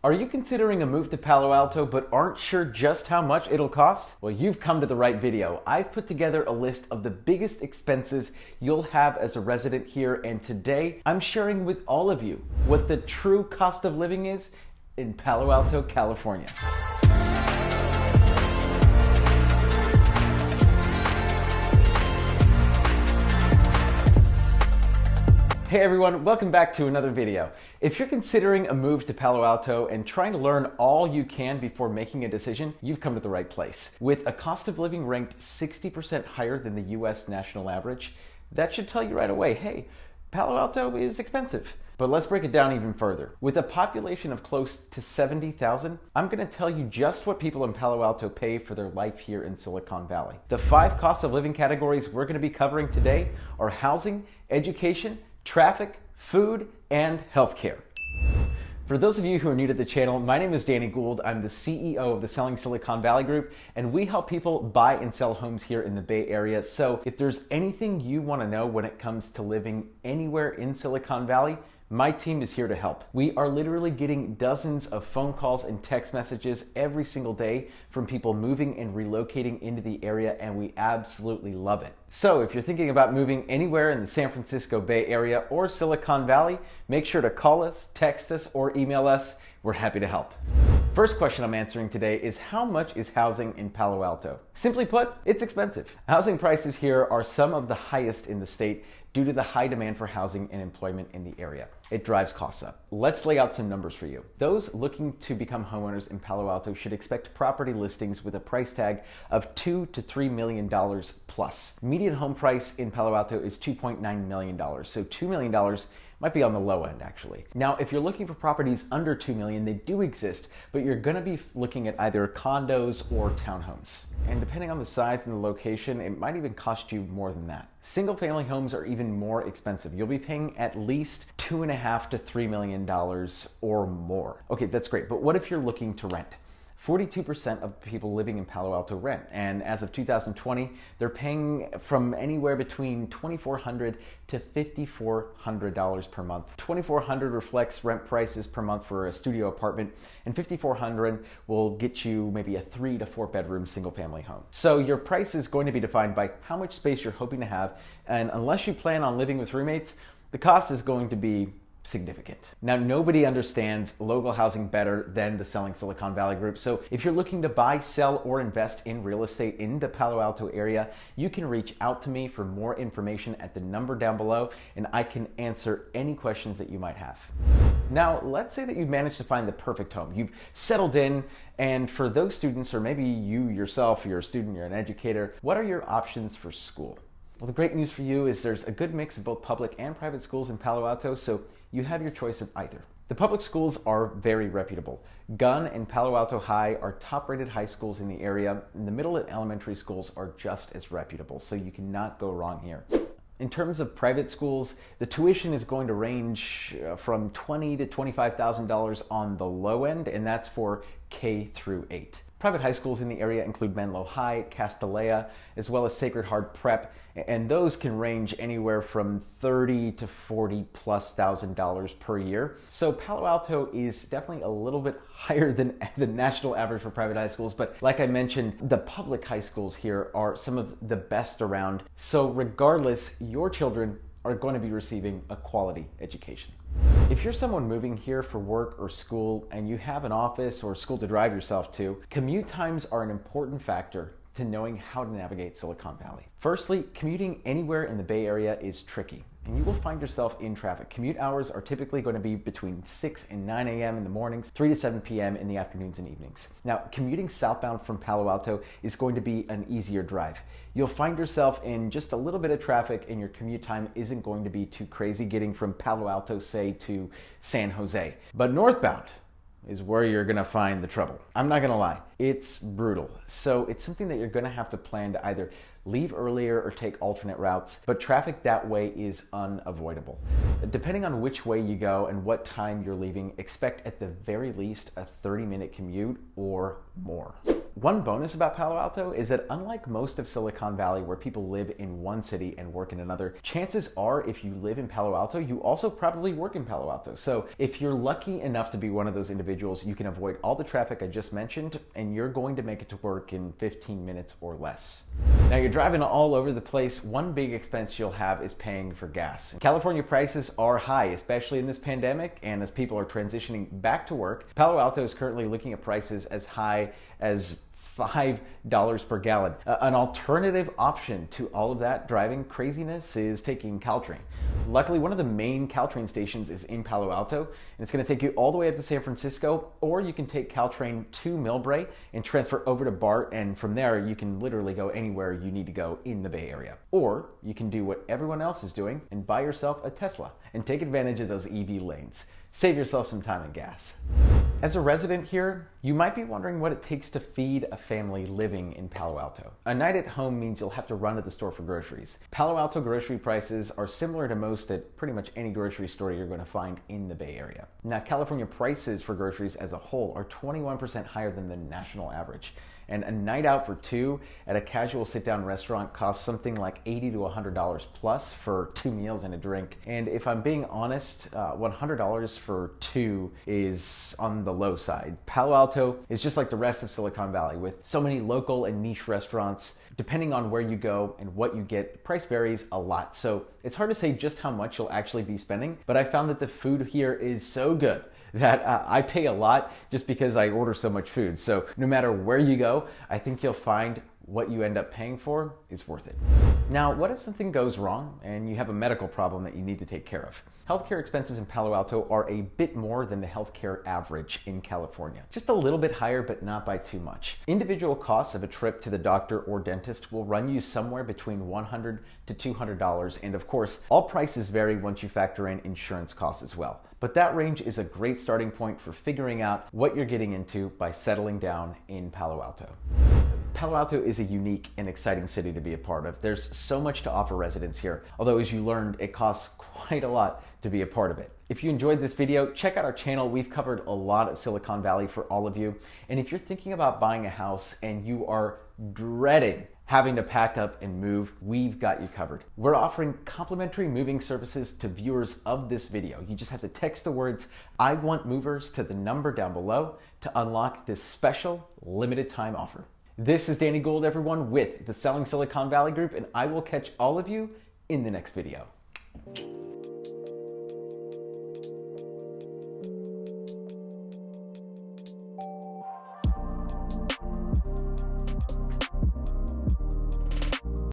Are you considering a move to Palo Alto but aren't sure just how much it'll cost? Well, you've come to the right video. I've put together a list of the biggest expenses you'll have as a resident here, and today I'm sharing with all of you what the true cost of living is in Palo Alto, California. Hey everyone, welcome back to another video. If you're considering a move to Palo Alto and trying to learn all you can before making a decision, you've come to the right place. With a cost of living ranked 60% higher than the US national average, that should tell you right away, hey, Palo Alto is expensive. But let's break it down even further. With a population of close to 70,000, I'm going to tell you just what people in Palo Alto pay for their life here in Silicon Valley. The 5 cost of living categories we're going to be covering today are housing, education, traffic, food, and healthcare. For those of you who are new to the channel, my name is Gould. I'm the CEO of the Selling Silicon Valley Group, and we help people buy and sell homes here in the Bay Area. So if there's anything you want to know when it comes to living anywhere in Silicon Valley, my team is here to help. We are literally getting dozens of phone calls and text messages every single day from people moving and relocating into the area, and we absolutely love it. So if you're thinking about moving anywhere in the San Francisco Bay Area or Silicon Valley, make sure to call us, text us, or email us. We're happy to help. First question I'm answering today is, how much is housing in Palo Alto? Simply put, it's expensive. Housing prices here are some of the highest in the state due to the high demand for housing and employment in the area. It drives costs up. Let's lay out some numbers for you. Those looking to become homeowners in Palo Alto should expect property listings with a price tag of $2 to $3 million plus. Median home price in Palo Alto is $2.9 million, so $2 million might be on the low end actually. Now, if you're looking for properties under 2 million, they do exist, but you're gonna be looking at either condos or townhomes. And depending on the size and the location, it might even cost you more than that. Single family homes are even more expensive. You'll be paying at least $2.5 to $3 million or more. Okay, that's great, but what if you're looking to rent? 42% of people living in Palo Alto rent, and as of 2020, they're paying from anywhere between $2,400 to $5,400 per month. $2,400 reflects rent prices per month for a studio apartment, and $5,400 will get you maybe a 3 to 4 bedroom single family home. So your price is going to be defined by how much space you're hoping to have, and unless you plan on living with roommates, the cost is going to be significant. Now, nobody understands local housing better than the Selling Silicon Valley Group. So if you're looking to buy, sell, or invest in real estate in the Palo Alto area, you can reach out to me for more information at the number down below, and I can answer any questions that you might have. Now, let's say that you've managed to find the perfect home. You've settled in, and for those students, or maybe you yourself, you're a student, you're an educator, what are your options for school? Well, the great news for you is there's a good mix of both public and private schools in Palo Alto, so you have your choice of either. The public schools are very reputable. Gunn and Palo Alto High are top-rated high schools in the area, and the middle and elementary schools are just as reputable, so you cannot go wrong here. In terms of private schools, the tuition is going to range from $20,000 to $25,000 on the low end, and that's for K through 8. Private high schools in the area include Menlo High, Castanea, as well as Sacred Heart Prep, and those can range anywhere from $30,000 to $40,000+ per year. So Palo Alto is definitely a little bit higher than the national average for private high schools, but like I mentioned, the public high schools here are some of the best around. So regardless, your children are going to be receiving a quality education. If you're someone moving here for work or school and you have an office or school to drive yourself to, commute times are an important factor to knowing how to navigate Silicon Valley. Firstly, commuting anywhere in the Bay Area is tricky, and you will find yourself in traffic. Commute hours are typically going to be between 6 and 9 a.m. in the mornings, 3 to 7 p.m. in the afternoons and evenings. Now, commuting southbound from Palo Alto is going to be an easier drive. You'll find yourself in just a little bit of traffic, and your commute time isn't going to be too crazy getting from Palo Alto, say, to San Jose. But northbound is where you're gonna find the trouble. I'm not gonna lie, it's brutal. So it's something that you're gonna have to plan to either leave earlier or take alternate routes, but traffic that way is unavoidable. Depending on which way you go and what time you're leaving, expect at the very least a 30-minute commute or more. One bonus about Palo Alto is that unlike most of Silicon Valley where people live in one city and work in another, chances are if you live in Palo Alto, you also probably work in Palo Alto. So if you're lucky enough to be one of those individuals, you can avoid all the traffic I just mentioned and you're going to make it to work in 15 minutes or less. Now you're driving all over the place. One big expense you'll have is paying for gas. California prices are high, especially in this pandemic, and as people are transitioning back to work, Palo Alto is currently looking at prices as high as $5 per gallon. An alternative option to all of that driving craziness is taking Caltrain. Luckily, one of the main Caltrain stations is in Palo Alto, and it's going to take you all the way up to San Francisco, or you can take Caltrain to Millbrae and transfer over to BART, and from there you can literally go anywhere you need to go in the Bay Area. Or you can do what everyone else is doing and buy yourself a Tesla and take advantage of those EV lanes. Save yourself some time and gas. As a resident here, you might be wondering what it takes to feed a family living in Palo Alto. A night at home means you'll have to run to the store for groceries. Palo Alto grocery prices are similar to most at pretty much any grocery store you're going to find in the Bay Area. Now, California prices for groceries as a whole are 21% higher than the national average. And a night out for two at a casual sit-down restaurant costs something like $80 to $100 plus for 2 meals and a drink. And if I'm being honest, $100 for two is on the low side. Palo Alto is just like the rest of Silicon Valley with so many local and niche restaurants. Depending on where you go and what you get, the price varies a lot. So it's hard to say just how much you'll actually be spending, but I found that the food here is so good that I pay a lot just because I order so much food. So no matter where you go, I think you'll find what you end up paying for is worth it. Now, what if something goes wrong and you have a medical problem that you need to take care of? Healthcare expenses in Palo Alto are a bit more than the healthcare average in California. Just a little bit higher, but not by too much. Individual costs of a trip to the doctor or dentist will run you somewhere between $100 to $200, and of course, all prices vary once you factor in insurance costs as well. But that range is a great starting point for figuring out what you're getting into by settling down in Palo Alto. Palo Alto is a unique and exciting city to be a part of. There's so much to offer residents here, although as you learned, it costs quite a lot to be a part of it. If you enjoyed this video, check out our channel. We've covered a lot of Silicon Valley for all of you. And if you're thinking about buying a house and you are dreading having to pack up and move, we've got you covered. We're offering complimentary moving services to viewers of this video. You just have to text the words, "I want movers" to the number down below to unlock this special limited time offer. This is Danny Gould, everyone, with the Selling Silicon Valley Group, and I will catch all of you in the next video.